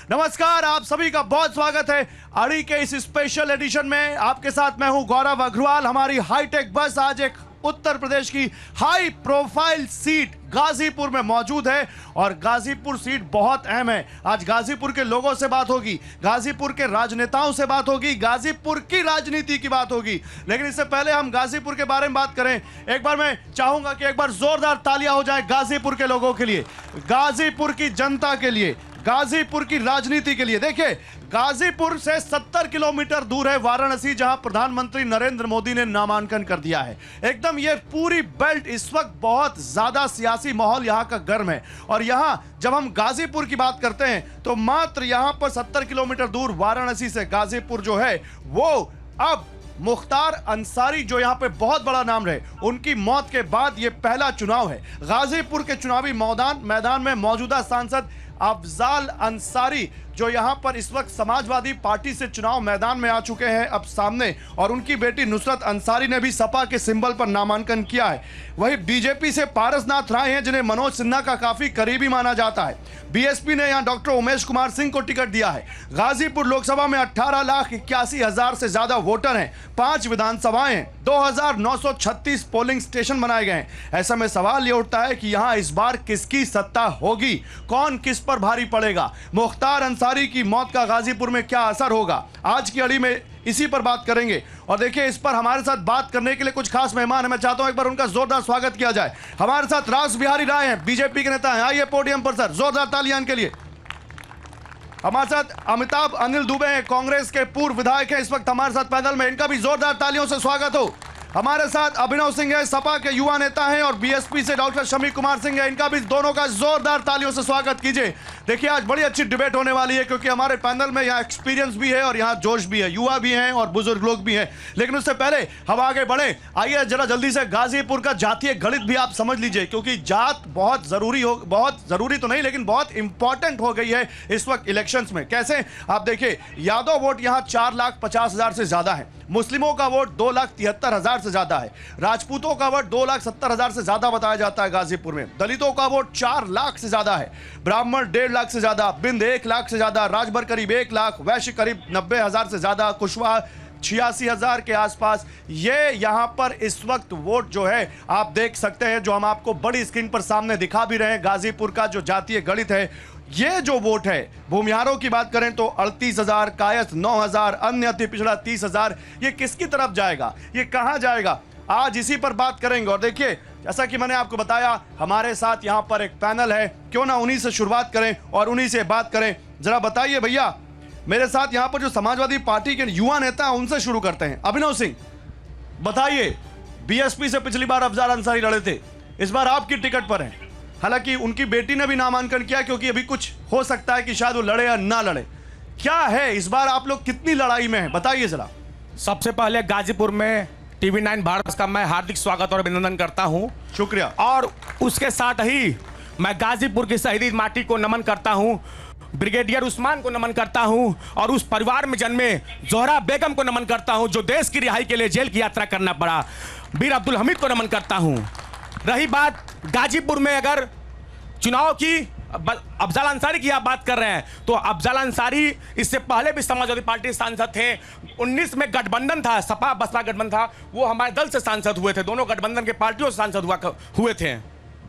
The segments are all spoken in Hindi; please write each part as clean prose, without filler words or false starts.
नमस्कार, आप सभी का बहुत स्वागत है अड़ी के इस स्पेशल एडिशन में। आपके साथ मैं हूं गौरव अग्रवाल। हमारी हाईटेक बस आज एक उत्तर प्रदेश की हाई प्रोफाइल सीट गाजीपुर में मौजूद है और गाजीपुर सीट बहुत अहम है। आज गाजीपुर के लोगों से बात होगी, गाजीपुर के राजनेताओं से बात होगी, गाजीपुर की राजनीति की बात होगी। लेकिन इससे पहले हम गाजीपुर के बारे में बात करें, एक बार मैं चाहूंगा कि एक बार जोरदार तालियां हो जाए गाजीपुर के लोगों के लिए, गाजीपुर की जनता के लिए, गाजीपुर की राजनीति के लिए। देखिए, गाजीपुर से 70 किलोमीटर दूर है वाराणसी, जहां प्रधानमंत्री नरेंद्र मोदी ने नामांकन कर दिया है। एकदम ये पूरी बेल्ट इस वक्त बहुत ज्यादा सियासी माहौल यहां का गर्म है। और यहां जब हम गाजीपुर की बात करते हैं तो मात्र यहां पर 70 किलोमीटर दूर वाराणसी से गाजीपुर जो है वो अब मुख्तार अंसारी, जो यहां पे बहुत बड़ा नाम रहे, उनकी मौत के बाद ये पहला चुनाव है। गाजीपुर के चुनावी मैदान में मौजूदा सांसद अफजाल अंसारी, जो यहां पर इस वक्त समाजवादी पार्टी से चुनाव मैदान में आ चुके हैं अब सामने, और उनकी बेटी नुसरत अंसारी ने भी सपा के सिंबल पर नामांकन किया है। वहीं बीजेपी से पारसनाथ राय हैं, जिन्हें मनोज सिन्हा का काफी करीबी माना जाता है। बीएसपी ने यहां डॉक्टर उमेश कुमार सिंह को टिकट दिया है। गाजीपुर लोकसभा में 18,81,000 से ज्यादा वोटर हैं, 5 विधानसभाएं हैं, 2,936 पोलिंग स्टेशन बनाए गए हैं। ऐसा में सवाल यह उठता है कि यहां इस बार किसकी सत्ता होगी, कौन किस पर भारी पड़ेगा, मुख्तार अंसारी की मौत का गाजीपुर में क्या असर होगा। आज की अड़ी में इसी पर बात करेंगे। और देखिए, इस पर हमारे साथ बात करने के लिए कुछ खास मेहमान हैं। मैं चाहता हूं एक बार उनका जोरदार स्वागत किया जाए। हमारे साथ रास बिहारी राय हैं, बीजेपी के नेता हैं। आइए पोडियम पर सर, जोरदार तालियां इनके लिए। हमारे साथ अमिताभ अनिल दुबे हैं, कांग्रेस के पूर्व विधायक हैं, इस वक्त हमारे साथ पैनल में, इनका भी जोरदार तालियों से स्वागत हो। हमारे साथ अभिनव सिंह है, सपा के युवा नेता हैं, और बीएसपी से डॉक्टर शमी कुमार सिंह है, इनका भी दोनों का जोरदार तालियों से स्वागत कीजिए। देखिए, आज बड़ी अच्छी डिबेट होने वाली है, क्योंकि हमारे पैनल में यहाँ एक्सपीरियंस भी है और यहाँ जोश भी है, युवा भी हैं और बुजुर्ग लोग भी हैं। लेकिन उससे पहले हम आगे बढ़े, आइए जरा जल्दी से गाजीपुर का जातीय गणित भी आप समझ लीजिए, क्योंकि जात बहुत जरूरी तो नहीं, लेकिन बहुत इंपॉर्टेंट हो गई है इस वक्त इलेक्शंस में। कैसे? आप देखिए, यादव वोट यहाँ 4,50,000 से ज्यादा है, मुस्लिमों का वोट 2,73,000 से ज्यादा है, राजपूतों का वोट 2,70,000 से ज्यादा बताया जाता है गाजीपुर में, दलितों का वोट 4 लाख से ज्यादा है, ब्राह्मण 1.5 लाख से ज्यादा, बिंद 1 लाख से ज्यादा, राजभर करीब 1 लाख, वैश्य करीब 90,000 से ज्यादा, कुशवाहा 86,000 के आसपास। ये यहां पर इस वक्त वोट जो है आप देख सकते हैं, जो हम आपको बड़ी स्क्रीन पर सामने दिखा भी रहे हैं। गाजीपुर का जो जातीय गणित है, ये जो वोट है, भूमिहारों की बात करें तो 38,000, कायस्थ 9,000, अन्य अति पिछड़ा 30,000। ये किसकी तरफ जाएगा, ये कहां जाएगा, आज इसी पर बात करेंगे। और देखिए, जैसा कि मैंने आपको बताया, हमारे साथ यहां पर एक पैनल है, क्यों ना उन्हीं से शुरुआत करें और उन्हीं से बात करें। जरा बताइए भैया, मेरे साथ यहां पर जो समाजवादी पार्टी के युवा नेता हैं, उनसे शुरू करते हैं। अभिनव सिंह, बताइए, बीएसपी से पिछली बार अफजाल अंसारी लड़े थे, इस बार आपकी टिकट पर हैं। हालांकि उनकी बेटी ने भी नामांकन किया, क्योंकि अभी कुछ हो सकता है कि शायद वो लड़े या ना लड़े। क्या है इस बार, आप लोग कितनी लड़ाई में हैं, बताइए जरा। सबसे पहले गाजीपुर में TV9 भारत का मैं हार्दिक स्वागत और अभिनंदन करता हूं। शुक्रिया। और उसके साथ ही मैं गाजीपुर की शहीदी माटी को नमन करता हूं, ब्रिगेडियर उस्मान को नमन करता हूं, और उस परिवार में जन्मे जोहरा बेगम को नमन करता हूं, जो देश की रिहाई के लिए जेल की यात्रा करना पड़ा। वीर अब्दुल हमीद को नमन करता हूं। रही बात गाजीपुर में अगर चुनाव की, अफजाल अंसारी की आप बात कर रहे हैं, तो अफजाल अंसारी इससे पहले भी समाजवादी पार्टी सांसद थे। 19 में गठबंधन था, सपा बसपा गठबंधन था, वो हमारे दल से सांसद हुए थे, दोनों गठबंधन के पार्टियों से सांसद हुए थे।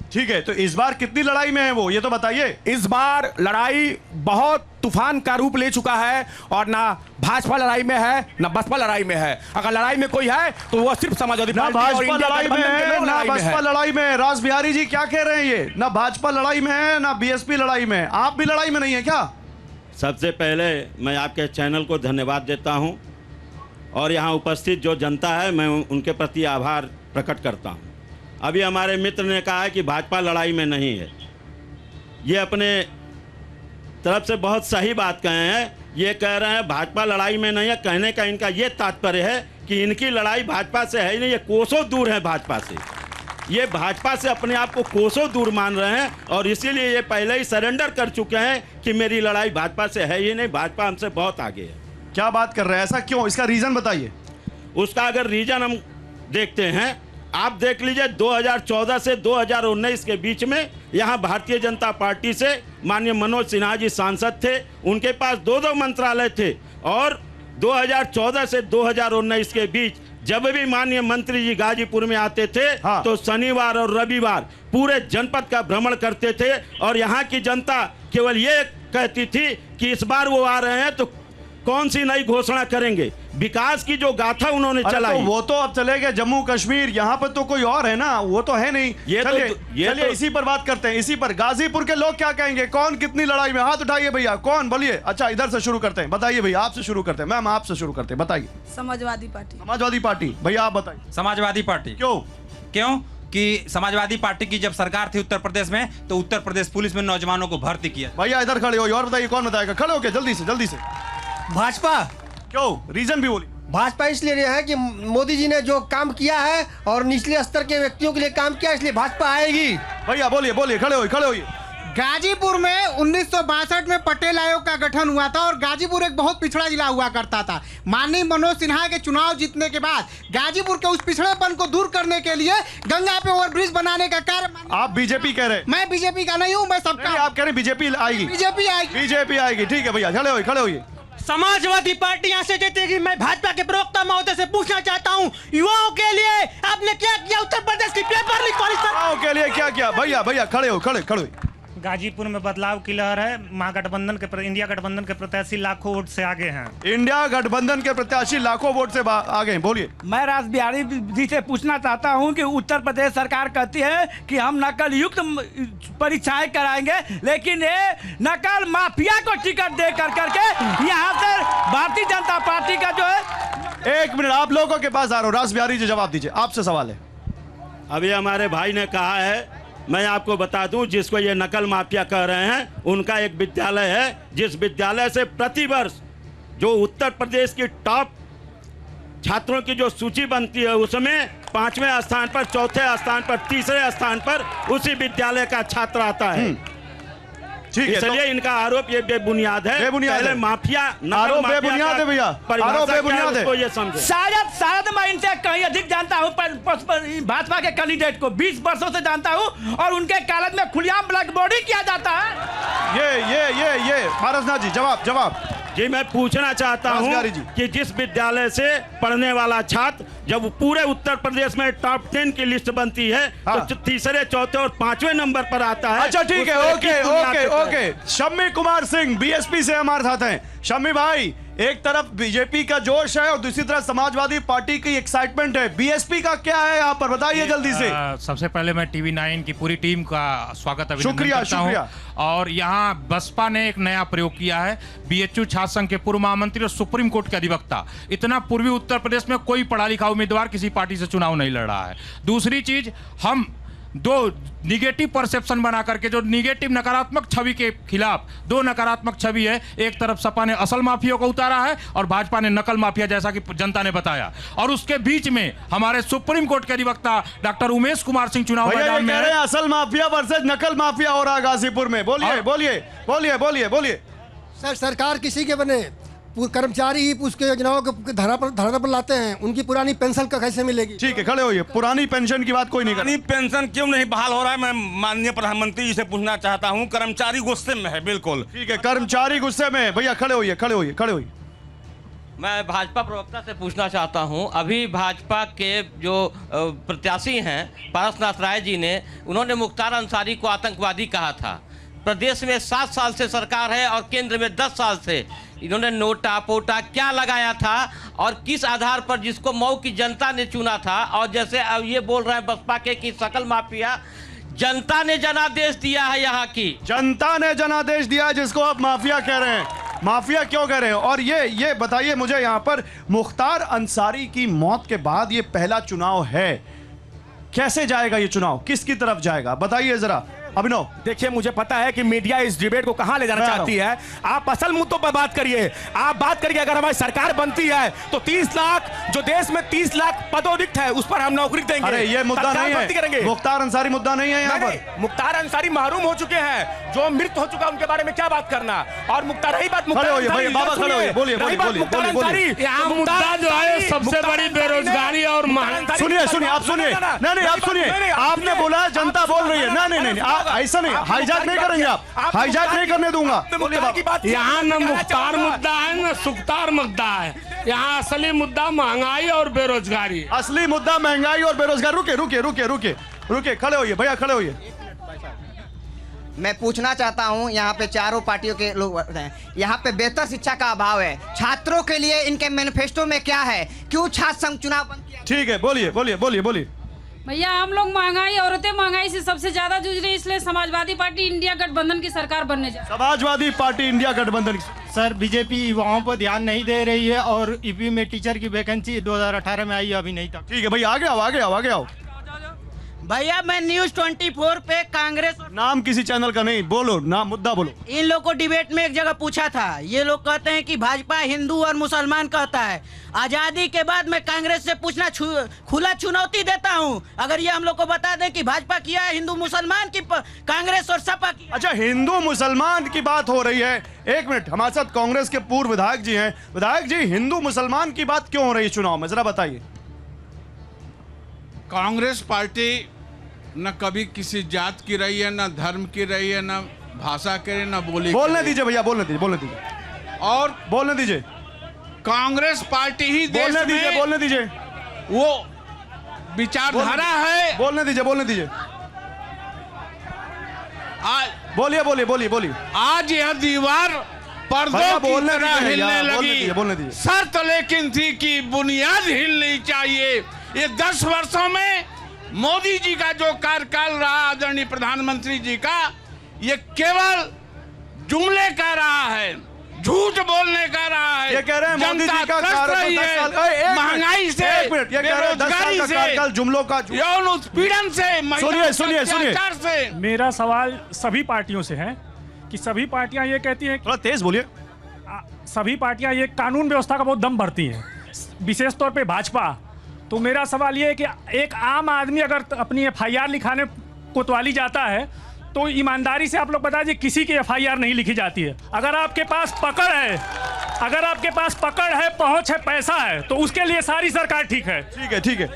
ठीक है, तो इस बार कितनी लड़ाई में है वो, ये तो बताइए। इस बार लड़ाई बहुत तूफान का रूप ले चुका है, और ना भाजपा लड़ाई में है ना बसपा लड़ाई में है। अगर लड़ाई में कोई है तो वो सिर्फ समाजवादी ना भाजपा लड़ाई में है ना बसपा लड़ाई में है। रास बिहारी जी क्या कह रहे हैं, ये ना भाजपा लड़ाई में है ना बीएसपी लड़ाई में है, आप भी लड़ाई में नहीं है क्या? सबसे पहले मैं आपके चैनल को धन्यवाद देता हूं, और यहाँ उपस्थित जो जनता है, मैं उनके प्रति आभार प्रकट करता हूं। अभी हमारे मित्र ने कहा है कि भाजपा लड़ाई में नहीं है, ये अपने तरफ से बहुत सही बात कहे हैं। ये कह रहे हैं भाजपा लड़ाई में नहीं है, कहने का इनका ये तात्पर्य है कि इनकी लड़ाई भाजपा से है ही नहीं, ये कोसों दूर है भाजपा से। ये भाजपा से अपने आप को कोसों दूर मान रहे हैं, और इसीलिए ये पहले ही सरेंडर कर चुके हैं कि मेरी लड़ाई भाजपा से है ही नहीं, भाजपा हमसे बहुत आगे है। क्या बात कर रहे हैं, ऐसा क्यों, इसका रीजन बताइए। उसका अगर रीजन हम देखते हैं, आप देख लीजिए 2014 से 2019 के बीच में यहाँ भारतीय जनता पार्टी से माननीय मनोज सिन्हा जी सांसद थे, उनके पास 2 मंत्रालय थे और 2014 से 2019 के बीच जब भी माननीय मंत्री जी गाजीपुर में आते थे हाँ। तो शनिवार और रविवार पूरे जनपद का भ्रमण करते थे और यहाँ की जनता केवल ये कहती थी कि इस बार वो आ रहे हैं तो कौन सी नई घोषणा करेंगे। विकास की जो गाथा उन्होंने अरे चलाई, तो वो तो अब चले गए जम्मू कश्मीर, यहाँ पर तो कोई और है ना, वो तो है नहीं। ये तो- चलिए इसी पर बात करते हैं, इसी पर गाजीपुर के लोग क्या कहेंगे, कौन कितनी लड़ाई में, हाथ उठाइए भैया, कौन बोलिए। अच्छा इधर से शुरू करते हैं, बताइए भैया, आपसे शुरू करते हैं, मैम आपसे शुरू करते हैं, बताइए। समाजवादी पार्टी। समाजवादी पार्टी, भैया आप बताइए समाजवादी पार्टी। क्यों? कि समाजवादी पार्टी की जब सरकार थी उत्तर प्रदेश में तो उत्तर प्रदेश पुलिस में नौजवानों को भर्ती किया। भैया इधर खड़े हो और बताइए कौन बताएगा, खड़े हो के जल्दी से। भाजपा। क्यों, रीजन भी बोलिए। भाजपा इसलिए रहे हैं कि मोदी जी ने जो काम किया है और निचले स्तर के व्यक्तियों के लिए काम किया, इसलिए भाजपा आएगी। भैया बोलिए, खड़े होइए। गाजीपुर में 1962 में पटेल आयोग का गठन हुआ था और गाजीपुर एक बहुत पिछड़ा जिला हुआ करता था। माननीय मनोज सिन्हा के चुनाव जीतने के बाद गाजीपुर के उस पिछड़ेपन को दूर करने के लिए गंगा पे ओवरब्रिज बनाने का कार्य। आप बीजेपी कह रहे? मैं बीजेपी का नहीं हूँ, मैं सबका। आप कह रहे बीजेपी आएगी? बीजेपी आएगी, ठीक है भैया, खड़े होइए। समाजवादी पार्टी यहाँ से जीतेगी। मैं भाजपा के प्रवक्ता महोदय से पूछना चाहता हूँ, युवाओं के लिए आपने क्या किया उत्तर प्रदेश की पेपर लीक वाली सरकार? युवाओं के लिए क्या किया? भैया खड़े हो। गाजीपुर में बदलाव की लहर है। महागठबंधन के इंडिया गठबंधन के प्रत्याशी लाखों वोट से आगे हैं। इंडिया गठबंधन के प्रत्याशी लाखों वोट से आगे हैं, बोलिए। मैं राज बिहारी जी से पूछना चाहता हूं कि उत्तर प्रदेश सरकार कहती है कि हम नकल युक्त परीक्षाएं कराएंगे, लेकिन ये नकल माफिया को टिकट दे करके यहाँ से भारतीय जनता पार्टी का जो है। 1 मिनट, आप लोगों के पास आ रहा हूँ, राज बिहारी जी जवाब दीजिए, आपसे सवाल है। अभी हमारे भाई ने कहा है, मैं आपको बता दूं, जिसको ये नकल माफिया कह रहे हैं उनका एक विद्यालय है, जिस विद्यालय से प्रतिवर्ष जो उत्तर प्रदेश की टॉप छात्रों की जो सूची बनती है उसमें 5वें स्थान पर, 4थे स्थान पर, 3रे स्थान पर उसी विद्यालय का छात्र आता है। ठीक है, इसलिए इनका आरोप ये बेबुनियाद है। पहले माफिया आरोप बेबुनियाद है भैया, आरोप बेबुनियाद है। ये समझे। शायद मैं इनसे कहीं अधिक जानता हूँ भाजपा के कैंडिडेट को 20 वर्षों से जानता हूँ और उनके कॉलेज में खुलेआम ब्लैक बॉडी किया जाता है। ये पारसनाथ जी जवाब। जी मैं पूछना चाहता हूं कि जिस विद्यालय से पढ़ने वाला छात्र जब पूरे उत्तर प्रदेश में टॉप 10 की लिस्ट बनती है तो 3रे, 4थे और 5वें नंबर पर आता है। अच्छा ठीक है, ओके। शम्मी कुमार सिंह बीएसपी से हमारे साथ हैं। शम्मी भाई, एक तरफ बीजेपी का जोश है और दूसरी तरफ समाजवादी पार्टी की एक्साइटमेंट है, बीएसपी का क्या है यहाँ पर, बताइए जल्दी से। सबसे पहले मैं टीवी9 की पूरी टीम का स्वागत अभिनंदन करता शुक्रिया। हूं। और यहाँ बसपा ने एक नया प्रयोग किया है। बीएचयू छात्र संघ के पूर्व महामंत्री और सुप्रीम कोर्ट के अधिवक्ता, इतना पूर्वी उत्तर प्रदेश में कोई पढ़ा लिखा उम्मीदवार किसी पार्टी से चुनाव नहीं लड़ रहा है। दूसरी चीज, हम 2 निगेटिव परसेप्शन बना करके, जो निगेटिव नकारात्मक छवि के खिलाफ 2 नकारात्मक छवि है, एक तरफ सपा ने असल माफिया को उतारा है और भाजपा ने नकल माफिया, जैसा कि जनता ने बताया, और उसके बीच में हमारे सुप्रीम कोर्ट के अधिवक्ता डॉक्टर उमेश कुमार सिंह चुनाव मैदान में है। असल माफिया वर्सेस नकल माफिया हो रहा है गाजीपुर में, बोलिए। सर, सरकार किसी के बने, कर्मचारी ही उसके योजनाओं के धरा पर लाते हैं, उनकी पुरानी पेंशन का कैसे मिलेगी? ठीक है, खड़े होइए। पुरानी पेंशन की बात कोई नहीं कर। पुरानी पेंशन क्यों नहीं बहाल हो रहा है, मैं माननीय प्रधानमंत्री जी से पूछना चाहता हूं। कर्मचारी गुस्से में है, बिल्कुल ठीक है, कर्मचारी गुस्से में। भैया खड़े होइए। मैं भाजपा प्रवक्ता से पूछना चाहता हूं, अभी भाजपा के जो प्रत्याशी हैं पारसनाथ राय जी ने, उन्होंने मुख्तार अंसारी को आतंकवादी कहा था। प्रदेश में 7 साल से सरकार है और केंद्र में 10 साल से इन्होंने नोटा पोटा क्या लगाया था और किस आधार पर, जिसको मऊ की जनता ने चुना था। और जैसे अब ये बोल रहे हैं बसपा के कि सकल माफिया, जनता ने जनादेश दिया है, यहाँ की जनता ने जनादेश दिया है, जिसको आप माफिया कह रहे हैं। माफिया क्यों कह रहे हैं? और ये बताइए मुझे, यहाँ पर मुख्तार अंसारी की मौत के बाद ये पहला चुनाव है, कैसे जाएगा ये चुनाव, किसकी तरफ जाएगा, बताइए जरा अभिनव। देखिए, मुझे पता है कि मीडिया इस डिबेट को कहां ले जाना चाहती है। आप असल मुद्दों पर बात करिए। आप बात करिए, अगर हमारी सरकार बनती है तो 30 लाख, जो देश में 30 लाख पदों रिक्त है, उस पर हम नौकरी देंगे। अरे ये मुद्दा नहीं है, मुख्तार अंसारी मुद्दा नहीं है यहाँ पर। मुख्तार अंसारी महरूम हो चुके हैं, जो मृत हो चुका उनके बारे में क्या बात करना। और मुख्तार, रही बात मुख्तार बोलिए। यहाँ मुद्दा जो है सबसे बड़ी बेरोजगारी और सुनिए, आप सुनिए, नहीं आप सुनिए, आपने बोला जनता बोल रही है, नहीं ऐसा नहीं, हाईजैक नहीं करेंगे आप, हाईजैक नहीं करने दूंगा। यहाँ न मुख्तार मुद्दा है न सुख्तार मुद्दा है, यहाँ असली मुद्दा महंगाई और बेरोजगारी। असली मुद्दा महंगाई और बेरोजगार। रुके रुके रुके रुके रुके, खड़े होइए भैया, खड़े होइए। मैं पूछना चाहता हूं, यहाँ पे चारों पार्टियों के लोग हैं, यहाँ पे बेहतर शिक्षा का अभाव है, छात्रों के लिए इनके मैनिफेस्टो में क्या है, क्यों छात्र संघ चुनाव बंद किया? ठीक है, बोलिए बोलिए बोलिए बोलिए। भैया हम लोग महंगाई, औरतें महंगाई से सबसे ज्यादा जूझ रही है, इसलिए समाजवादी पार्टी इंडिया गठबंधन की सरकार बनने जा रही है। समाजवादी पार्टी इंडिया गठबंधन। सर बीजेपी युवाओं पर ध्यान नहीं दे रही है और ईपी में टीचर की वैकेंसी 2018 में आई, अभी नहीं था। ठीक है भैया, आगे आओ आगे आओ आगे आओ। भैया मैं न्यूज 24 पे कांग्रेस, नाम किसी चैनल का नहीं, बोलो नाम, मुद्दा बोलो। इन लोग को डिबेट में एक जगह पूछा था, ये लोग कहते हैं कि भाजपा हिंदू और मुसलमान कहता है। आजादी के बाद मैं कांग्रेस से पूछना खुला चुनौती देता हूं, अगर ये हम लोग को बता दें कि भाजपा किया है हिंदू मुसलमान की, कांग्रेस और सपा की। अच्छा, हिंदू मुसलमान की बात हो रही है, एक मिनट, हमारे साथ कांग्रेस के पूर्व विधायक जी हैं। विधायक जी, हिंदू मुसलमान की बात क्यों हो रही है चुनाव में, जरा बताइए। कांग्रेस पार्टी न कभी किसी जात की रही है, न धर्म की रही है, न भाषा की रही है, न बोली। बोलने दीजिए भैया, बोलने दीजिए, बोलने दीजिए और बोलने दीजिए। कांग्रेस पार्टी ही देश बोलने दीजिए, में बोलने दीजिए, वो विचारधारा है। बोलने दीजिए, बोलने दीजिए, आज बोलिए बोलिए बोलिए बोलिए। आज यह दीवार पर्दों की बोलने तरह दीजिए भैया, हिलने बोलने लगी। दीजिए, बोलने दीजिए। शर्त लेकिन थी कि बुनियाद हिलनी चाहिए। ये 10 वर्षों में मोदी जी का जो कार्यकाल रहा, आदरणीय प्रधानमंत्री जी का, ये केवल जुमले का रहा है, झूठ बोलने का रहा है। ये कह रहे हैं मोदी जी का कार्यकाल 10 साल का है, महंगाई से, एक मिनट, ये कह रहे हैं 10 साल का कार्यकाल जुमलों का, यौन उत्पीड़न से, सुनिए सुनिए सुनिए। से। मेरा सवाल सभी पार्टियों से है कि सभी पार्टियां ये कहती हैं, थोड़ा तेज बोलिए। सभी पार्टियां ये कानून व्यवस्था का बहुत दम भरती हैं, विशेष तौर पे भाजपा। तो मेरा सवाल ये है कि एक आम आदमी अगर अपनी FIR लिखाने कोतवाली जाता है तो ईमानदारी से आप लोग बता दीजिए, किसी की FIR नहीं लिखी जाती है। अगर आपके पास पकड़ है, अगर आपके पास पकड़ है, पहुंच है, पैसा है, तो उसके लिए सारी सरकार ठीक है। ठीक है ठीक है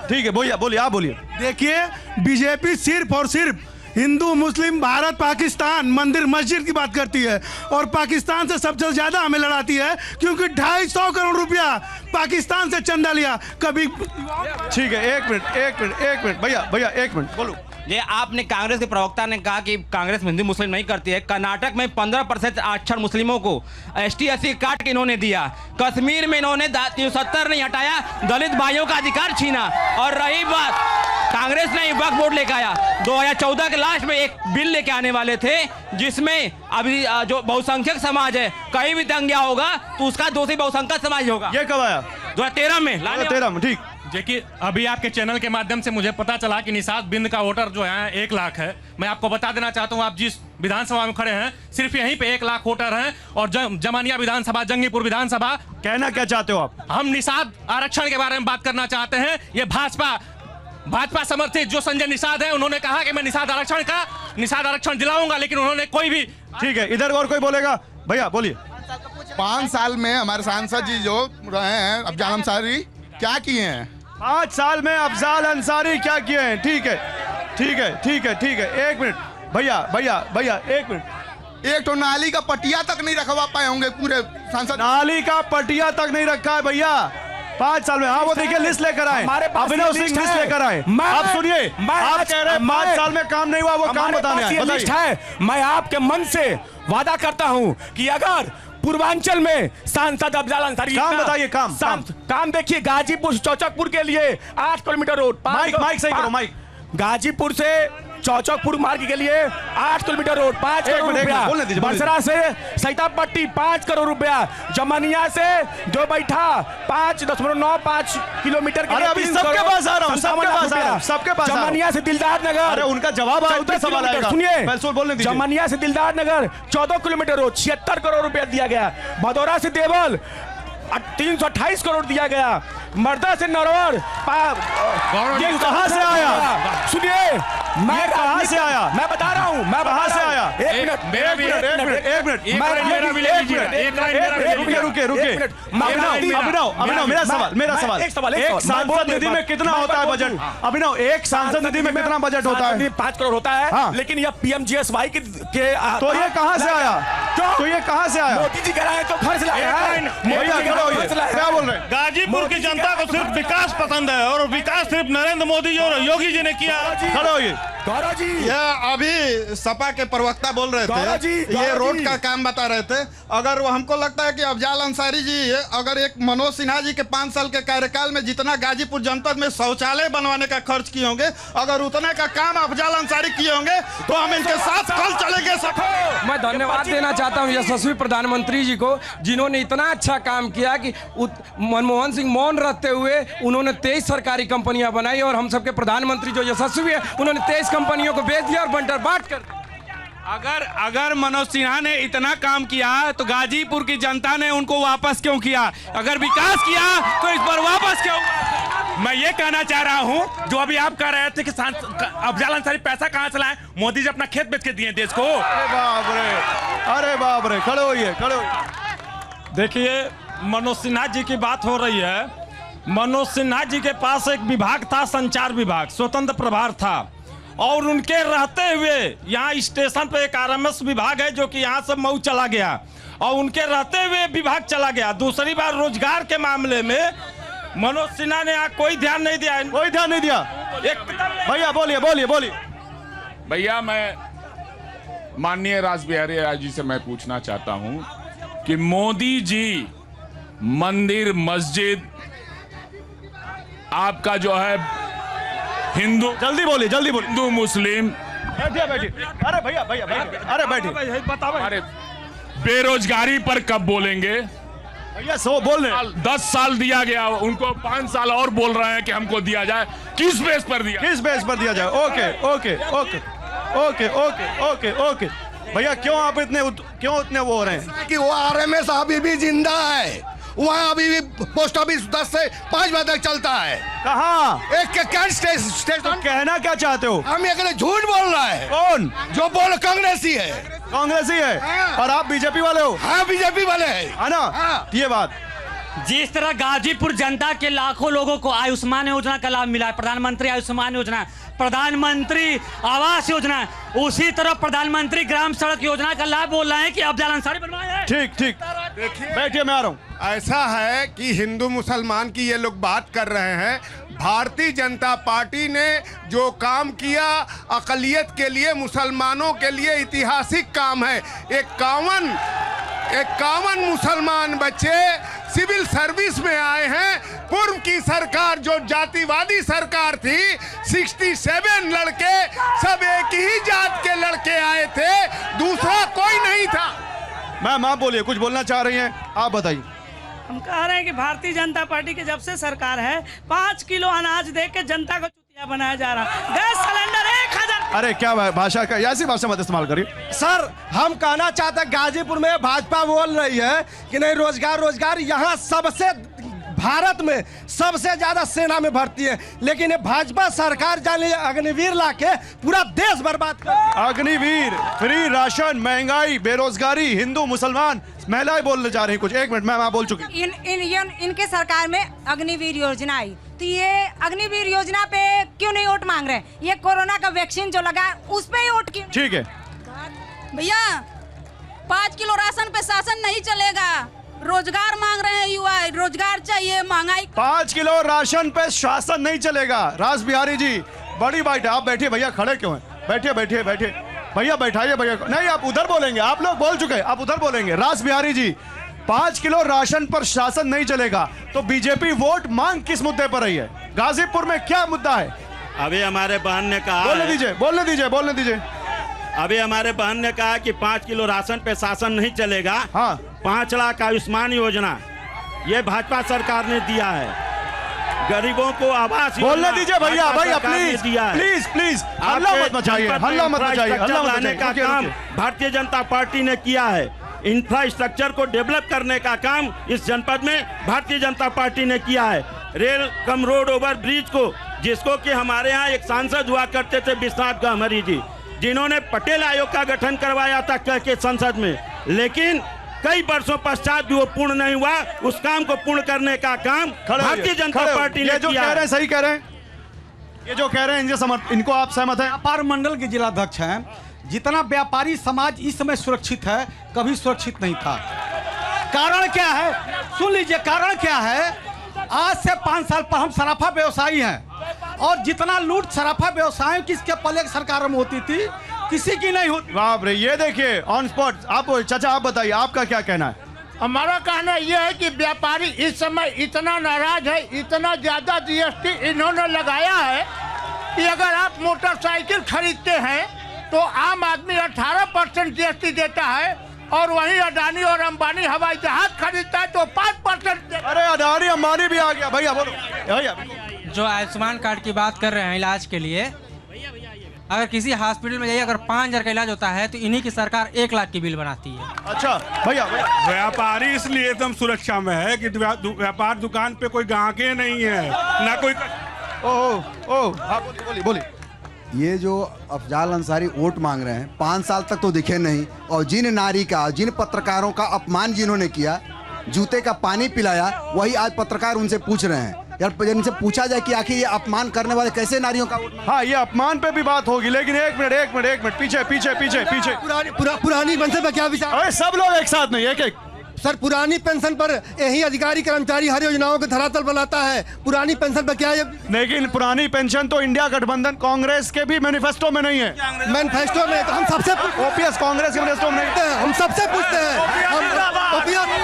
ठीक है, भैया बोलिए, आप बोलिए। देखिए, बीजेपी सिर्फ और सिर्फ हिंदू मुस्लिम भारत पाकिस्तान मंदिर मस्जिद की बात करती है और पाकिस्तान से सबसे ज्यादा हमें लड़ाती है, क्योंकि 250 करोड़ रुपया पाकिस्तान से चंदा लिया कभी। ठीक है, एक मिनट एक मिनट एक मिनट, भैया भैया एक मिनट बोलो। ये आपने कांग्रेस के प्रवक्ता ने कहा कि कांग्रेस हिंदू मुस्लिम नहीं करती है। कर्नाटक में 15% आरक्षण मुस्लिमों को ST/SC काट के इन्होंने दिया। कश्मीर में इन्होंने 370 नहीं हटाया, दलित भाइयों का अधिकार छीना। और रही बात, कांग्रेस ने वक्फ बोर्ड लेकर आया, 2014 के लास्ट में एक बिल लेके आने वाले थे, जिसमें अभी जो बहुसंख्यक समाज है, कहीं भी दंगा होगा तो उसका दोषी बहुसंख्यक समाज होगा। ये कब आया? 2013 में। 2013 में, ठीक। देखिए, अभी आपके चैनल के माध्यम से मुझे पता चला कि निषाद बिंद का वोटर जो है 1 लाख है। मैं आपको बता देना चाहता हूं, आप जिस विधानसभा में खड़े हैं सिर्फ यहीं पे 1 लाख वोटर हैं। और जमानिया विधानसभा, जंगीपुर विधानसभा, कहना क्या चाहते हो आप? हम निषाद आरक्षण के बारे में बात करना चाहते हैं। ये भाजपा समर्थित जो संजय निषाद है, उन्होंने कहा कि मैं निषाद आरक्षण दिलाऊंगा, लेकिन उन्होंने कोई भी। ठीक है, इधर और कोई बोलेगा? भैया बोलिए। 5 साल में हमारे सांसद जी जो रहे हैं अफजाल अंसारी, क्या किए हैं? 5 साल में अफजाल अंसारी क्या किए हैं? ठीक है ठीक है ठीक है ठीक है, एक मिनट भैया भैया भैया एक मिनट। एक तो नाली का पटिया तक नहीं रखवा पाए होंगे पूरे सांसद। नाली का पटिया तक नहीं रखा है भैया 5 साल में। हाँ, वो देखिए लिस्ट लेकर आए, अभिनव सिंह लिस्ट लेकर आए। आप सुनिए, आप कह रहे हैं 5 साल में काम नहीं हुआ, वो काम बताने आए। मैं आपके मन से वादा करता हूं कि अगर पूर्वांचल में सांसद अफजाल अंसारी, काम बताइए, काम देखिए। गाजीपुर चौचकपुर के लिए 8 किलोमीटर रोड, माइक सही करो, माइक। गाजीपुर से चौचकपुर मार्ग के लिए 8 किलोमीटर रोड 5 करोड़ रुपया, बसरा से सैतापट्टी 5 करोड़ रुपया, जमनिया से दो बैठा 5.95 किलोमीटर। अरे अभी सबके पास आ रहा हूं, सबके पास आ रहा हूं, सबके पास। जमनिया से दिलदार नगर, अरे उनका जवाब सवाल आएगा, सुनिए। बोलने दीजिए। जमनिया से दिलदार नगर 14 किलोमीटर रोड 76 करोड़ रुपया दिया गया। भदौरा से देवल 328 करोड़ दिया गया। मर्दा से नरवर ये कहां से आया? सुनिए, मैं कहां से आया? मैं बता रहा हूं, मैं कहां से आया? एक मिनट, अभिनव, मेरा सवाल एक सांसद निधि में कितना होता है बजट? अभिनव, एक सांसद निधि में कितना बजट होता है? 5 करोड़ होता है। हाँ। लेकिन यह पीएमजीएसवाई के तो ये कहां से आया? तो ये कहां से आया? मोदी जी कराए तो खर्च लाया है। क्या बोल रहे हैं? गाजीपुर की जनता को सिर्फ विकास पसंद है और विकास सिर्फ नरेंद्र मोदी जी और योगी जी ने किया। खड़े होइए। गौरव जी, यह अभी सपा के प्रवक्ता बोल रहे गौरव जी, थे, गौरव ये रोड जी। का काम बता रहे थे। अगर वो हमको लगता है कि अफजाल अंसारी जी अगर एक मनोज सिन्हा जी के 5 साल के कार्यकाल में जितना गाजीपुर जनपद में शौचालय बनवाने का खर्च किए होंगे, अगर उतने का काम अफजाल अंसारी किए होंगे तो हम इनके साथ कल चलेंगे। मैं धन्यवाद देना चाहता हूं यशस्वी प्रधानमंत्री जी को, जिन्होंने इतना अच्छा काम किया कि मनमोहन सिंह मौन रहते हुए उन्होंने 23 सरकारी कंपनियां बनाई और हम सबके प्रधानमंत्री जो यशस्वी है उन्होंने 23 कंपनियों को बेच दिया और बंटर बांट कर। अगर मनोज सिन्हा ने इतना काम किया तो गाजीपुर की जनता ने उनको वापस क्यों किया? अगर विकास किया तो इस पर वापस क्यों? मैं ये कहना चाह रहा हूं, जो अभी आप कह रहे थे कि अफजाल अंसारी पैसा कहां से लाए, मोदी जी अपना खेत बेच के दिए देश को। अरे बाप रे, खड़े होइए। देखिए, मनोज सिन्हा जी की बात हो रही है। मनोज सिन्हा जी के पास एक विभाग था, संचार विभाग, स्वतंत्र प्रभार था, और उनके रहते हुए यहाँ स्टेशन पे एक आरएमएस विभाग है जो कि यहाँ से मऊ चला गया और उनके रहते हुए विभाग चला गया। दूसरी बार रोजगार के मामले में मनोज सिन्हा ने यहाँ कोई ध्यान नहीं दिया। कोई ध्यान नहीं दिया। भैया बोलिए। भैया, मैं माननीय रासबिहारी जी से मैं पूछना चाहता हूं कि मोदी जी मंदिर मस्जिद आपका जो है हिंदू, जल्दी बोलिए। हिंदू मुस्लिम, बैठिए। अरे भैया, अरे बैठिए। अरे बेरोजगारी पर कब बोलेंगे? भैया बोल रहे 10 साल दिया गया, उनको 5 साल और बोल रहे हैं कि हमको दिया जाए। किस बेस पर दिया जाए? ओके। भैया, क्यों आप इतने वो हो रहे हैं कि वो आरएमएस अभी भी जिंदा है, वहाँ अभी भी पोस्ट ऑफिस 10 से 5 बजे तक चलता है। कहाँ? एक स्टेशन। कहना क्या चाहते हो? हम ये झूठ बोल रहा है। कौन? जो बोल कांग्रेसी है। हाँ। और आप बीजेपी वाले हो? हाँ, बीजेपी वाले हैं, है ना? हाँ। ये बात। जिस तरह गाजीपुर जनता के लाखों लोगों को आयुष्मान योजना का लाभ मिला है, प्रधानमंत्री आयुष्मान योजना, प्रधानमंत्री आवास योजना, उसी तरह प्रधानमंत्री ग्राम सड़क योजना का लाभ बोल रहे हैं कि अफजाल अंसारी बनवाया है। ठीक। बैठिए, मैं आ रहा हूँ। ऐसा है कि हिंदू मुसलमान की ये लोग बात कर रहे हैं। भारतीय जनता पार्टी ने जो काम किया अक़लियत के लिए, मुसलमानों के लिए ऐतिहासिक काम है। 51 मुसलमान बच्चे सिविल सर्विस में आए हैं। पूर्व की सरकार जो जातिवादी सरकार थी, 67 लड़के सब एक ही जात के लड़के आए थे, दूसरा कोई नहीं था। मैम, आप बोलिए, कुछ बोलना चाह रही हैं, आप बताइए। हम कह रहे हैं कि भारतीय जनता पार्टी की जब से सरकार है 5 किलो अनाज दे के जनता को चुतिया बनाया जा रहा है। Gas cylinder 1000। अरे क्या भाषा का, ऐसी भाषा मत इस्तेमाल करिए। सर, हम कहना चाहते हैं गाजीपुर में भाजपा बोल रही है कि नहीं रोजगार, यहाँ सबसे भारत में सबसे ज्यादा सेना में भर्ती है, लेकिन ये भाजपा सरकार जाने अग्निवीर लाके पूरा देश बर्बाद कर दिया। अग्निवीर, फ्री राशन, महंगाई, बेरोजगारी, हिंदू मुसलमान, महिलाएं बोलने जा रही कुछ। 1 मिनट, मैं बोल चुकी। इनके सरकार में अग्निवीर योजना आई, तो ये अग्निवीर योजना पे क्यों नहीं वोट मांग रहे? ये कोरोना का वैक्सीन जो लगा उस पे ही वोट क्यों? ठीक है भैया, 5 किलो राशन पे शासन नहीं चलेगा। रोजगार मांग रहे हैं युवा, रोजगार चाहिए, महंगाई। 5 किलो राशन पे शासन नहीं चलेगा। रासबिहारी जी, बड़ी बात है। आप बैठिए भैया, खड़े क्यों हैं? बैठिए भैया, बैठाइए भैया। नहीं, आप उधर बोलेंगे, आप लोग बोल चुके हैं, आप उधर बोलेंगे। रासबिहारी जी, 5 किलो राशन पर शासन नहीं चलेगा, तो बीजेपी वोट मांग किस मुद्दे पर रही है? गाजीपुर में क्या मुद्दा है? अभी हमारे बहन ने कहा, बोलने दीजिए। अभी हमारे बहन ने कहा कि 5 किलो राशन पे शासन नहीं चलेगा। हाँ। 5 लाख आयुष्मान योजना ये भाजपा सरकार ने दिया है। गरीबों को आवास बोलने दीजिए भैया, प्लीज हल्ला मत मचाइए। लाने का काम भारतीय जनता पार्टी ने किया है। इंफ्रास्ट्रक्चर को डेवलप करने का काम इस जनपद में भारतीय जनता पार्टी ने किया है। Rail cum road over bridge को, जिसको कि हमारे यहाँ एक सांसद हुआ करते थे विश्वनाथ गहमरी जी, जिन्होंने पटेल आयोग का गठन करवाया था के संसद में, लेकिन कई वर्षों पश्चात भी वो पूर्ण नहीं हुआ। उस काम को पूर्ण करने का काम भारतीय जनता पार्टी ने जो किया कह रहे है। हैं सही कह रहे हैं, ये जो कह रहे हैं इनको आप सहमत हैं? व्यापार मंडल के जिलाध्यक्ष हैं। जितना व्यापारी समाज इस समय सुरक्षित है, कभी सुरक्षित नहीं था। कारण क्या है, सुन लीजिए, कारण क्या है। आज से 5 साल पर हम सराफा व्यवसायी हैं, और जितना लूट सराफा व्यवसाय किसके पहले सरकार में होती थी, किसी की नहीं होती। बाप रे, ये देखिए ऑन स्पॉट। आप चाचा आप बताइए, आपका क्या कहना है? हमारा कहना यह है कि व्यापारी इस समय इतना नाराज है, इतना ज्यादा जीएसटी इन्होंने लगाया है कि अगर आप मोटरसाइकिल खरीदते हैं तो आम आदमी 18% जीएसटी देता है, और वहीं अडानी और अंबानी हवाई जहाज खरीदता है तो 5%। अरे अडानी अंबानी भी आ गया। भैया बोलो भैया। जो आयुष्मान कार्ड की बात कर रहे हैं इलाज के लिए, अगर किसी हॉस्पिटल में जाइए, अगर 5,000 का इलाज होता है तो इन्हीं की सरकार 1 लाख की बिल बनाती है। अच्छा भैया, व्यापारी इसलिए एकदम सुरक्षा में है कि व्यापार दुकान पे कोई ग्राहके नहीं है, ना कोई। बोलिए। ये जो अफजाल अंसारी वोट मांग रहे हैं, 5 साल तक तो दिखे नहीं, और जिन नारी का, जिन पत्रकारों का अपमान जिन्होंने किया, जूते का पानी पिलाया, वही आज पत्रकार उनसे पूछ रहे हैं। यार इनसे पूछा जाए कि आखिर ये अपमान करने वाले कैसे नारियों का वोट। हाँ, ये अपमान पे भी बात होगी, लेकिन एक मिनट पीछे। पुरानी पेंशन पर क्या विचार? अरे सब लोग एक साथ नहीं, एक सर, पुरानी पेंशन पर यही अधिकारी कर्मचारी हर योजनाओं के धरातल पर लाता है। पुरानी पेंशन पर क्या है? लेकिन पुरानी पेंशन तो इंडिया गठबंधन कांग्रेस के भी मैनिफेस्टो में नहीं है। मैनिफेस्टो में तो हम सबसे ओपीएस कांग्रेस के मैनिफेस्टो में नहीं है। हम सबसे पूछते हैं।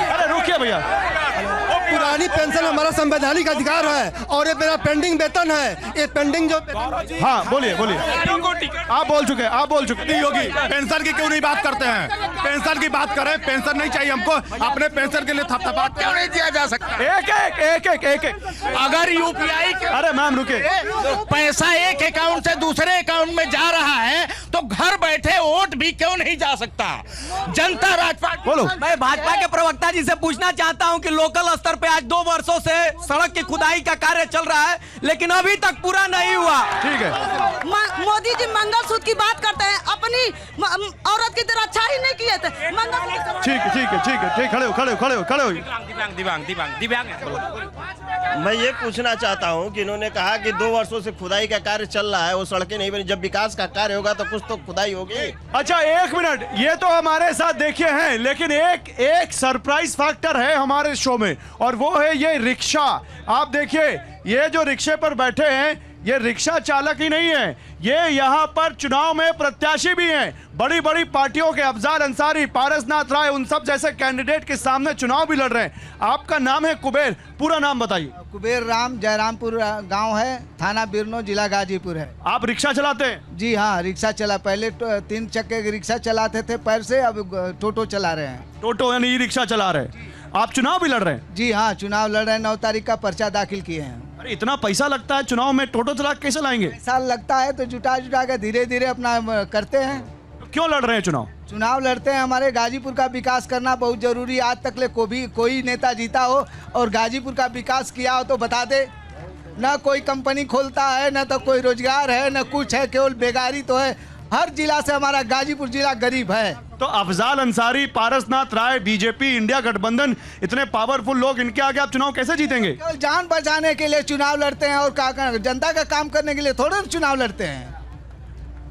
अरे रुकिए भैया, पुरानी पेंशन हमारा संवैधानिक अधिकार है, और ये मेरा पेंडिंग वेतन है। ये पेंडिंग जो। हाँ बोलिए। आप बोल चुके नहीं होगी। पेंशन की क्यों नहीं बात करते हैं? पेंशन की बात करें, पेंशन नहीं चाहिए हमको, अपने पेंशन के लिए थपथपाहट क्यों नहीं दिया जा सकता? एक अगर यूपीआई अरे मैम रुके, पैसा एक अकाउंट से दूसरे अकाउंट में जा रहा है तो घर बैठे वोट भी क्यों नहीं जा सकता? जनता राजपाट बोलो। मैं भाजपा के प्रवक्ता जी से पूछना चाहता हूं कि लोकल स्तर पे आज 2 वर्षों से सड़क की खुदाई का कार्य चल रहा है, लेकिन अभी तक पूरा नहीं हुआ। ठीक है। मोदी जी मंगलसूत्र की बात करते हैं, अपनी औरत की तरह अच्छा ही नहीं किए थे। ठीक, खड़े हो। दिव्यांग। मैं ये पूछना चाहता हूँ कि इन्होंने कहा कि 2 वर्षों से खुदाई का कार्य चल रहा है, वो सड़कें नहीं बनी। जब विकास का कार्य होगा तो कुछ तो खुदाई होगी। अच्छा 1 मिनट, ये तो हमारे साथ देखे हैं, लेकिन एक सरप्राइज फैक्टर है हमारे शो में, और वो है ये रिक्शा। आप देखिए, ये जो रिक्शे पर बैठे हैं, ये रिक्शा चालक ही नहीं है, ये यहाँ पर चुनाव में प्रत्याशी भी हैं। बड़ी बड़ी पार्टियों के अफजाल अंसारी, पारसनाथ राय, उन सब जैसे कैंडिडेट के सामने चुनाव भी लड़ रहे हैं। आपका नाम है कुबेर, पूरा नाम बताइए। कुबेर राम, जयरामपुर गांव है, थाना बिरनो, जिला गाजीपुर है। आप रिक्शा चलाते हैं? जी हाँ, रिक्शा चला। पहले 3 चक्के की रिक्शा चलाते थे पैर से, अब टोटो चला रहे हैं। टोटो यानी रिक्शा चला रहे हैं। आप चुनाव भी लड़ रहे हैं? जी हाँ, चुनाव लड़ रहे हैं। 9 तारीख का पर्चा दाखिल किए हैं। अरे इतना पैसा लगता है चुनाव में, टोटो चला कैसे लाएंगे? पैसा लगता है तो जुटा के धीरे धीरे अपना करते हैं। तो क्यों लड़ रहे हैं चुनाव? चुनाव लड़ते हैं, हमारे गाजीपुर का विकास करना बहुत जरूरी। आज तक ले कोई नेता जीता हो और गाजीपुर का विकास किया हो तो बता दे। न कोई कंपनी खोलता है, न तो कोई रोजगार है, न कुछ है, केवल बेगारी तो है। हर जिला से हमारा गाजीपुर जिला गरीब है। तो अफजाल अंसारी, पारसनाथ राय, बीजेपी, इंडिया गठबंधन, इतने पावरफुल लोग, इनके आगे आप चुनाव कैसे जीतेंगे? केवल जान बचाने के लिए चुनाव लड़ते हैं, और जनता का काम करने के लिए थोड़े चुनाव लड़ते हैं।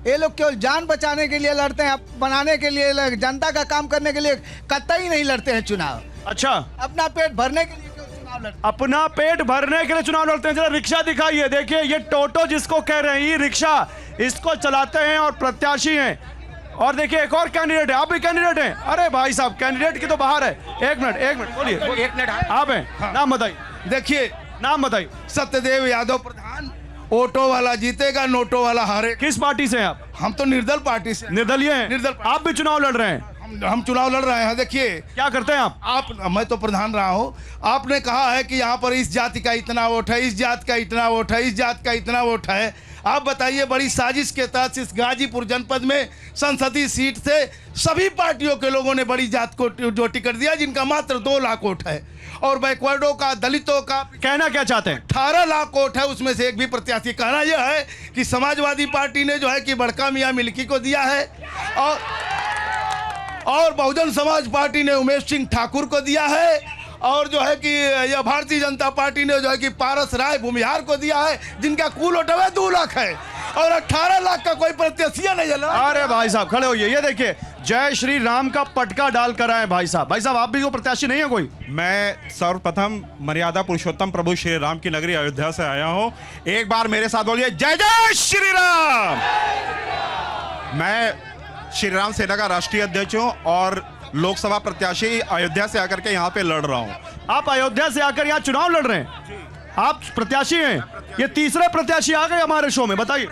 ये लोग केवल जान बचाने के लिए लड़ते हैं, बनाने के लिए, जनता का काम करने के लिए कतई नहीं लड़ते हैं चुनाव। अच्छा, अपना पेट भरने के लिए चुनाव लड़ते हैं। अपना पेट भरने के लिए चुनाव लड़ते हैं। जरा रिक्शा दिखाइए। देखिए, ये टोटो जिसको कह रहे हैं, ये रिक्शा, इसको चलाते हैं और प्रत्याशी हैं। और देखिए एक और कैंडिडेट है, आप भी कैंडिडेट हैं? अरे भाई साहब, कैंडिडेट की तो बाहर है। एक मिनट बोलिए। 1 मिनट आप हैं? हाँ। नाम बताइए। देखिए, नाम बताइए। सत्यदेव यादव प्रधान। ऑटो वाला जीतेगा, नोटो वाला हारे। किस पार्टी से हैं आप? हम तो निर्दल पार्टी से। निर्दलीय हैं? निर्दल। आप भी चुनाव लड़ रहे हैं? हम चुनाव लड़ रहे हैं। देखिए क्या करते हैं आप? मैं तो प्रधान रहा हूँ। आपने कहा है कि यहाँ पर इस जाति का इतना वोट है, इस जात का इतना वोट है, इस जात का इतना वोट है। आप बताइए, बड़ी साजिश के तहत इस गाजीपुर जनपद में संसदीय सीट से सभी पार्टियों के लोगों ने बड़ी जात को जो टिकट दिया, जिनका मात्र 2 लाख वोट है, और बैकवर्डों का, दलितों का कहना क्या चाहते हैं? 18 लाख वोट है, उसमें से एक भी प्रत्याशी। कहना यह है कि समाजवादी पार्टी ने जो है कि बड़का मियाँ मिल्की को दिया है, और बहुजन समाज पार्टी ने उमेश सिंह ठाकुर को दिया है, और जो है कि यह भारतीय जनता पार्टी ने जो है कि पारस राय भूमिहार को दिया है, जिनका कुल वोट 2 लाख है, और 18 लाख का कोई प्रत्याशी नहीं जला। अरे भाई साहब खड़े होइए, ये देखिए जय श्री राम का पटका डाल कर आए भाई साहब। भाई साहब आप भी कोई प्रत्याशी नहीं है कोई? मैं सर्वप्रथम मर्यादा पुरुषोत्तम प्रभु श्री राम की नगरी अयोध्या से आया हूं। एक बार मेरे साथ बोलिए जय जय श्री राम। मैं श्री राम सेना का राष्ट्रीय अध्यक्ष हूं और लोकसभा प्रत्याशी अयोध्या से आकर के यहाँ पे लड़ रहा हूँ। आप अयोध्या से आकर यहाँ चुनाव लड़ रहे हैं? आप प्रत्याशी हैं? ये तीसरे प्रत्याशी आ गए हमारे शो में, बताइए।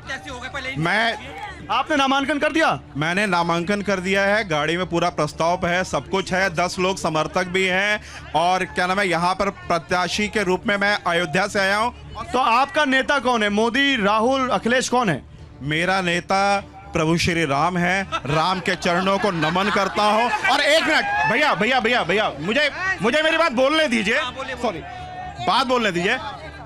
आपने नामांकन कर दिया? मैंने नामांकन कर दिया है, गाड़ी में पूरा प्रस्ताव है, सब कुछ है, 10 लोग समर्थक भी हैं, और क्या नाम है, यहाँ पर प्रत्याशी के रूप में मैं अयोध्या से आया हूँ। तो आपका नेता कौन है? मोदी, राहुल, अखिलेश कौन है? मेरा नेता प्रभु श्री राम है, राम के चरणों को नमन करता हूँ। और एक मिनट भैया भैया भैया भैया मुझे मेरी बात बोलने दीजिए, सॉरी बात बोलने दीजिए।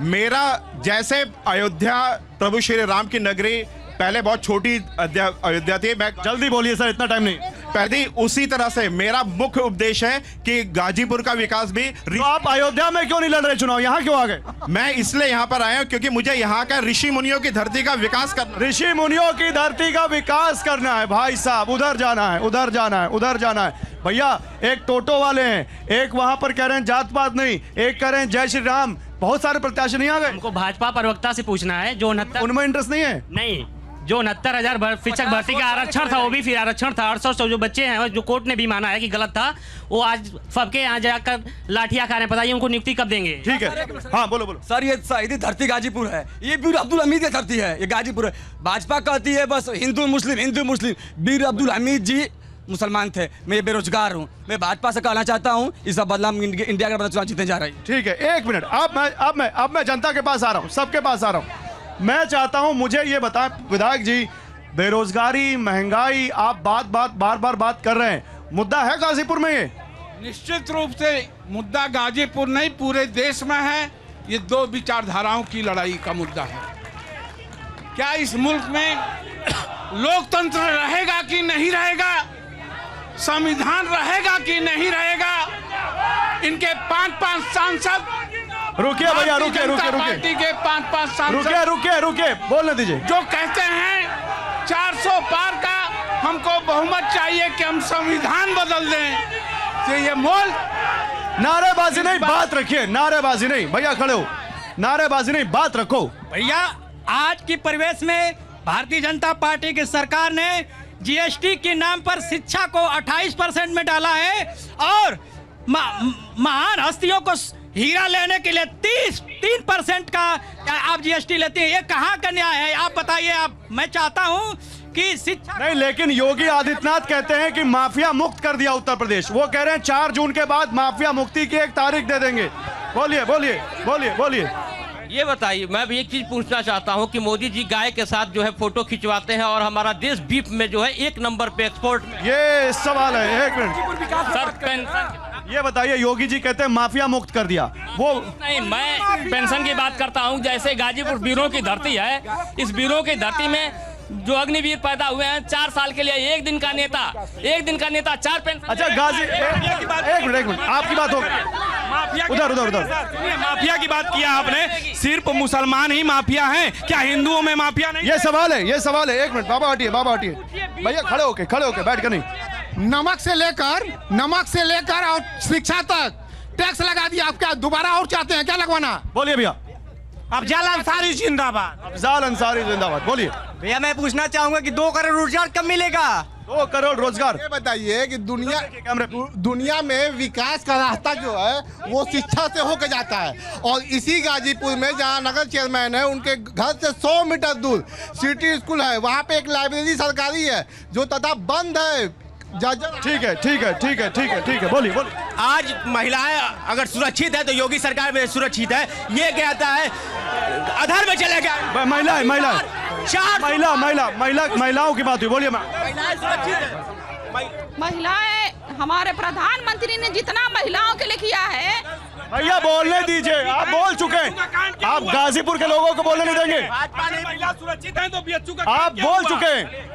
मेरा जैसे अयोध्या प्रभु श्री राम की नगरी पहले बहुत छोटी अयोध्या थी, मैं जल्दी बोलिए सर, इतना टाइम नहीं। पहले उसी तरह से मेरा मुख्य उपदेश है कि गाजीपुर का विकास भी। तो आप अयोध्या में क्यों नहीं लड़ रहे चुनाव, यहाँ क्यों आ गए? मैं इसलिए यहाँ पर आया हूँ क्योंकि मुझे यहाँ का ऋषि मुनियों की धरती का विकास करना। ऋषि मुनियों की धरती का विकास करना है भाई साहब, उधर जाना है, उधर जाना है, उधर जाना है। भैया एक टोटो वाले हैं, एक वहां पर कह रहे हैं जात पात नहीं, एक कह रहे हैं जय श्री राम। बहुत सारे प्रत्याशी नहीं आ गए। हमको भाजपा प्रवक्ता से पूछना है जो 69 उनमें इंटरेस्ट नहीं है? नहीं, जो 69,000 शिक्षक भर्ती का आरक्षण था वो भी फिर आरक्षण था। 800 जो बच्चे हैं जो कोर्ट ने भी माना है कि गलत था, वो आज सबके यहाँ जाकर लाठियां खा रहे हैं। बताइए उनको नियुक्ति कब देंगे? ठीक है, हाँ बोलो बोलो। सर ये शहीदी धरती गाजीपुर है, ये बीर अब्दुल हमीद की धरती है, ये गाजीपुर है। भाजपा कहती है बस हिंदू मुस्लिम। बीर अब्दुल हमीद जी मुसलमान थे, मैं बेरोजगार हूँ। मैं भाजपा से कहना चाहता हूँ इस बदला इंडिया का चुनाव जीतने जा रही है। ठीक है, एक मिनट, अब मैं जनता के पास आ रहा हूँ, सबके पास आ रहा हूँ। मैं चाहता हूं मुझे ये बताएं विधायक जी, बेरोजगारी, महंगाई, आप बार बार बात कर रहे हैं, मुद्दा है गाजीपुर में? ये निश्चित रूप से मुद्दा गाजीपुर नहीं पूरे देश में है। ये 2 विचारधाराओं की लड़ाई का मुद्दा है। क्या इस मुल्क में लोकतंत्र रहेगा कि नहीं रहेगा, संविधान रहेगा कि नहीं रहेगा? इनके 5-5 सांसद, रुकिए भैया, रुकिए पार्टी के 5-5 सांसद, रुकिए बोलने दीजिए, जो कहते हैं 400 पार का हमको बहुमत चाहिए कि हम संविधान बदल दें। तो ये मोल नारेबाजी नहीं, बात रखिए। नारेबाजी नहीं भैया, खड़े हो, नारेबाजी नहीं, बात रखो भैया। आज की परिवेश में भारतीय जनता पार्टी की सरकार ने जीएसटी के नाम पर शिक्षा को 28% में डाला है, और महान हस्तियों को हीरा लेने के लिए 3% का आप जीएसटी लेते हैं। ये कहाँ का न्याय है, आप बताइए। आप, मैं चाहता हूँ कि शिक्षा नहीं, लेकिन योगी आदित्यनाथ कहते हैं कि माफिया मुक्त कर दिया उत्तर प्रदेश। वो कह रहे हैं 4 जून के बाद माफिया मुक्ति की एक तारीख दे देंगे। बोलिए बोलिए बोलिए बोलिए। ये बताइए, मैं भी एक चीज पूछना चाहता हूँ कि मोदी जी गाय के साथ जो है फोटो खिंचवाते हैं और हमारा देश बीफ में जो है 1 नंबर पे एक्सपोर्ट में। ये सवाल है, एक मिनट ये बताइए, योगी जी कहते हैं माफिया मुक्त कर दिया, वो नहीं, मैं पेंशन की बात करता हूँ। जैसे गाजीपुर वीरों की धरती है, इस वीरों की धरती में जो अग्निवीर पैदा हुए हैं, 4 साल के लिए एक दिन का नेता 4 पेंशन। अच्छा गाजी, एक मिनट आपकी बात हो, उधर माफिया की बात किया आपने, सिर्फ मुसलमान ही माफिया हैं क्या, हिंदुओं में माफिया नहीं? ये सवाल है। एक मिनट, बाबा हटिए भैया, खड़े होके बैठ कर नहीं। नमक से लेकर और शिक्षा तक टैक्स लगा दिया। आप क्या दोबारा और चाहते हैं क्या लगवाना? बोलिए भैया। अफजाल अंसारी जिंदाबाद। अफजाल अंसारी जिंदाबाद। बोलिए भैया। मैं पूछना चाहूंगा कि 2 करोड़ रोजगार कब मिलेगा? 2 करोड़ रोजगार। ये बताइए कि दुनिया में विकास का रास्ता जो है वो शिक्षा से होकर जाता है, और इसी गाजीपुर में जहाँ नगर चेयरमैन है उनके घर से 100 मीटर दूर सिटी स्कूल है। वहाँ पे एक लाइब्रेरी सरकारी है जो तथा बंद है, ठीक है ठीक है ठीक है ठीक है ठीक है, बोलिए बोलिए। आज महिलाएं अगर सुरक्षित है तो योगी सरकार में सुरक्षित है। ये कहता है अधर में चले गया। महिलाएं महिलाएं महिलाओं की बात हुई, बोलिए मैम। महिलाएं, हमारे प्रधानमंत्री ने जितना महिलाओं के लिए किया है। भैया बोलने दीजिए, आप बोल चुके हैं। आप गाजीपुर के लोगों को बोलने नहीं देंगे। महिला सुरक्षित है तो बीएचयू का आप बोल चुके हैं।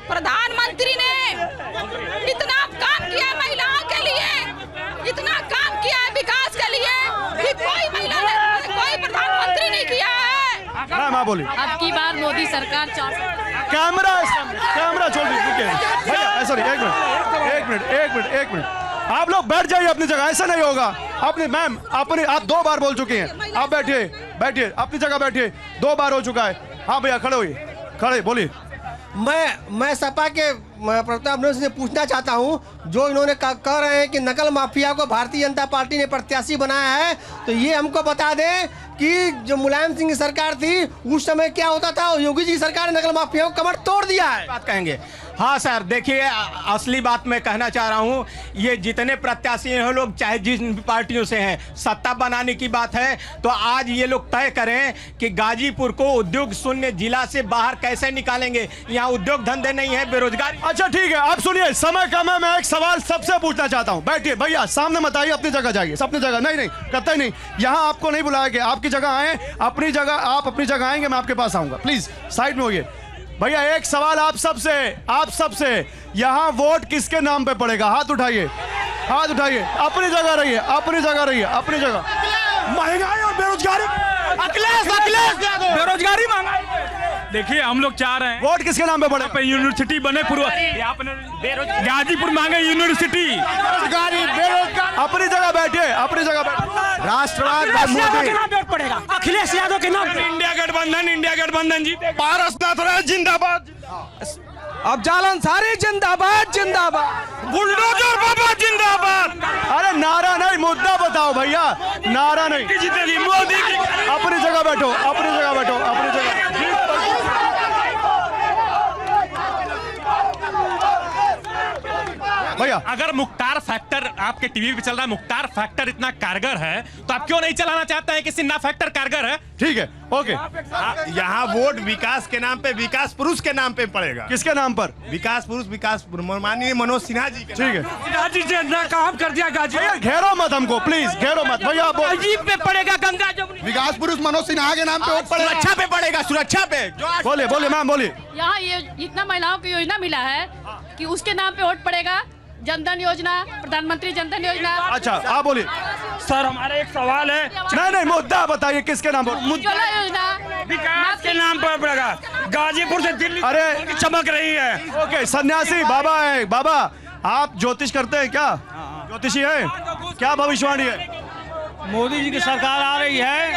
प्रधानमंत्री ने इतना काम किया है महिलाओं के लिए, इतना काम किया है विकास के लिए कि कोई महिला ने, कोई प्रधानमंत्री नहीं किया है। मैम बोलिए। अब की बार मोदी सरकार कैमरा छोड़ दीजिए भैया, सॉरी एक मिनट आप लोग बैठ जाइए अपनी जगह, ऐसा नहीं होगा। अपनी मैम अपनी आप 2 बार बोल चुके हैं, आप बैठिए अपनी जगह बैठिए, 2 बार हो चुका है। हाँ भैया खड़े होइए, खड़े बोलिए। मैं सपा के प्रताप से पूछना चाहता हूं, जो इन्होंने कह रहे हैं कि नकल माफिया को भारतीय जनता पार्टी ने प्रत्याशी बनाया है, तो ये हमको बता दें कि जो मुलायम सिंह की सरकार थी उस समय क्या होता था, और योगी जी की सरकार ने नकल माफिया को कमर तोड़ दिया है। बात कहेंगे। हाँ सर, देखिए असली बात मैं कहना चाह रहा हूँ, ये जितने प्रत्याशी हैं लोग चाहे जिन पार्टियों से हैं, सत्ता बनाने की बात है तो आज ये लोग तय करें कि गाजीपुर को उद्योग शून्य जिला से बाहर कैसे निकालेंगे। यहाँ उद्योग धंधे नहीं है, बेरोजगारी। अच्छा ठीक है, आप सुनिए, समय कम है, मैं एक सवाल सबसे पूछना चाहता हूँ। बैठिए भैया, सामने मत आइए, अपनी जगह जाइए, अपनी जगह। नहीं कतई नहीं, यहाँ आपको नहीं बुलाया गया, आपकी जगह आए, अपनी जगह, आप अपनी जगह आएंगे, मैं आपके पास आऊंगा। प्लीज साइड में होइए। भैया एक सवाल आप सबसे, यहाँ वोट किसके नाम पे पड़ेगा? हाथ उठाइए, अपनी जगह रहिए, अपनी जगह। महंगाई और बेरोजगारी, अखिलेश बेरोजगारी महंगाई। देखिए हम लोग चाह रहे हैं वोट किसके नाम पे पड़े? यूनिवर्सिटी बने गाजीपुर मांगे यूनिवर्सिटी। अपनी जगह बैठिए, राष्ट्रवाद पड़ेगा अखिलेश यादव के नाम। इंडिया गठबंधन जीते। पारसनाथ राय जिंदाबाद। अफजाल अंसारी जिंदाबाद। बुलडोजर बाबा जिंदाबाद। अरे नारा नहीं, मुद्दा बताओ भैया, नारा नहीं। जीतेगी मोदी की। अपनी जगह बैठो, अपनी जगह। भैया अगर मुख्तार फैक्टर आपके टीवी पे चल रहा है, मुख्तार फैक्टर इतना कारगर है तो आप क्यों नहीं चलाना चाहते हैं कि सिन्हा फैक्टर कारगर है? ठीक है, ओके। यहाँ वोट विकास के नाम पे, विकास पुरुष के नाम पे पड़ेगा। किसके नाम पर? विकास पुरुष माननीय मनोज सिन्हा जी। ठीक है, सिन्हा जी ने काम कर दिया गाजी। भैया घेरो मत हमको, प्लीज घेरो मत भैया। अजीब पे पड़ेगा गंगा जमुनी। विकास पुरुष मनोज सिन्हा के नाम पे वोट पड़ेगा। सुरक्षा पे पड़ेगा, सुरक्षा पे। बोलिए मैम, बोलिए। यहाँ ये इतना महिलाओं की योजना मिला है कि उसके नाम पे वोट पड़ेगा। जनधन योजना, प्रधानमंत्री जनधन योजना। अच्छा आप बोलिए। सर हमारा एक सवाल है। नहीं मुद्दा बताइए, किसके नाम पर? उज्ज्वला योजना विकास के नाम पर पड़ेगा। गाजीपुर से दिल्ली अरे चमक रही है। ओके, सन्यासी बाबा है। बाबा आप ज्योतिष करते हैं क्या? ज्योतिषी है क्या? भविष्यवाणी है? मोदी जी की सरकार आ रही है,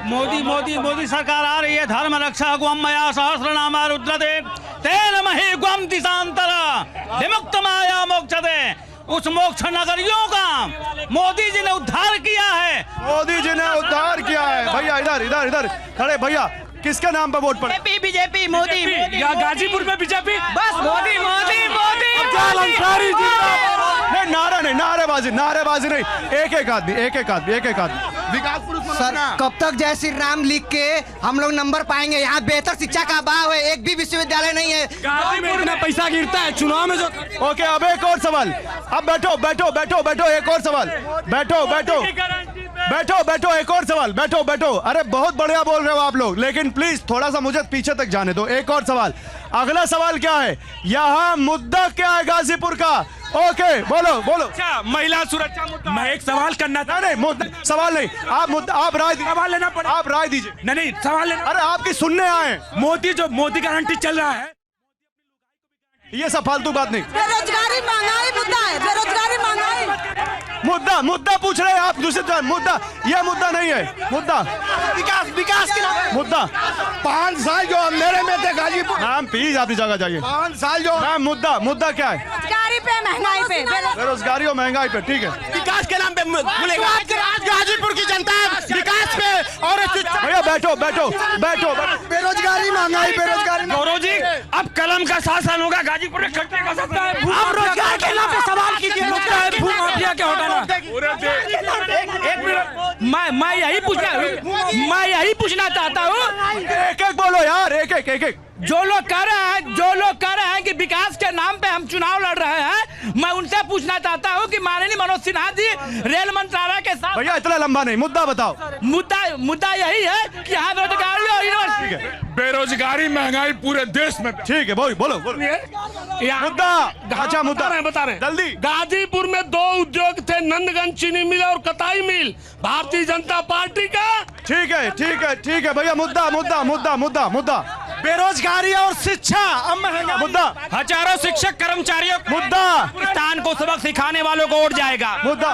मोदी सरकार आ रही है। धर्म रक्षा गुम मया सहस्रनामा रुद्रते तेन मही गुम दिशांतर विमुक्त माया मोक्षते। उस मोक्ष नगरियों का मोदी जी ने उद्धार किया है। भैया इधर खड़े भैया, किसके नाम पर वोट पड़े? बीजेपी मोदी। या गाजीपुर में बीजेपी बस मोदी। नहीं नारा नहीं, नारेबाजी नहीं। एक आदमी। विकास पुरुष सर, कब तक जय श्री राम लिख के हम लोग नंबर पाएंगे? यहाँ बेहतर शिक्षा का अभाव है, एक भी विश्वविद्यालय नहीं है। गाजी में इतना पैसा गिरता है चुनाव में जो। ओके, अब एक और सवाल। अब बैठो, एक और सवाल। बैठो, एक और सवाल। बैठो। अरे बहुत बढ़िया बोल रहे हो आप लोग, लेकिन प्लीज थोड़ा सा मुझे पीछे तक जाने दो। एक और सवाल। अगला सवाल क्या है? यहाँ मुद्दा क्या है गाजीपुर का? ओके बोलो। अच्छा, महिला सुरक्षा मुद्दा। मैं एक सवाल करना था। नहीं सवाल नहीं, आप राय दीजिए। सवाल लेना पड़ेगा। आप राय दीजिए। नहीं सवाल लेना। अरे आपकी सुनने आए। मोदी गारंटी चल रहा है, ये सब फालतू बात नहीं। बेरोजगारी महंगाई मुद्दा है, बेरोजगारी महंगाई मुद्दा पूछ रहे हैं आप। दूसरे मुद्दा, ये मुद्दा नहीं है। मुद्दा विकास के नाम। मुद्दा 5 साल जो अंधेरे में थे गाजीपुर। मैम प्लीज आपकी जगह जाइए। 5 साल जो मैम मुद्दा क्या है? बेरोजगारी पे, महंगाई पे, बेरोजगारी और महंगाई पे। ठीक है, विकास के नाम पे बोलेगा। गाजीपुर की जनता विकास पे और भैया बैठो बैठो बैठो। बेरोजगारी, महंगाई, बेरोजगारी। गौरव जी, अब कलम का शासन होगा, गाजीपुर में खट्टे का सकता है। आप रोजगार के नाम पे सवाल कीजिए, लगता है भू माफिया के हटाना। मैं यही पूछना चाहता हूँ, एक एक बोलो यार, एक एक। जो लोग कह रहे हैं कि विकास के नाम पे हम चुनाव लड़ रहे हैं, मैं उनसे पूछना चाहता हूं कि माननीय मनोज सिन्हा जी रेल मंत्रालय के साथ। भैया इतना लंबा नहीं, मुद्दा बताओ। मुद्दा यही है कि यहाँ बेरोजगारी और यूनिवर्सिटी, बेरोजगारी महंगाई पूरे देश में। ठीक है, बोलो। मुद्दा, अच्छा मुद्दा बता रहे जल्दी। गाजीपुर में 2 उद्योग थे, नंदगंज चीनी मिल और कताई मिल, भारतीय जनता पार्टी का। ठीक है भैया, मुद्दा। बेरोजगारी और शिक्षा, अब महंगा मुद्दा। हजारों शिक्षक कर्मचारियों मुद्दा। पाकिस्तान को सबक सिखाने वालों को वोट जाएगा। मुद्दा।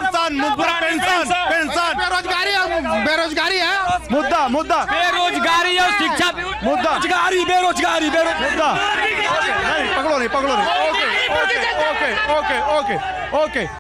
पेंशन। बेरोजगारी है। मुद्दा। बेरोजगारी और शिक्षा। मुद्दा। बेरोजगारी। मुद्दा। नहीं, पकड़ो नहीं। ओके।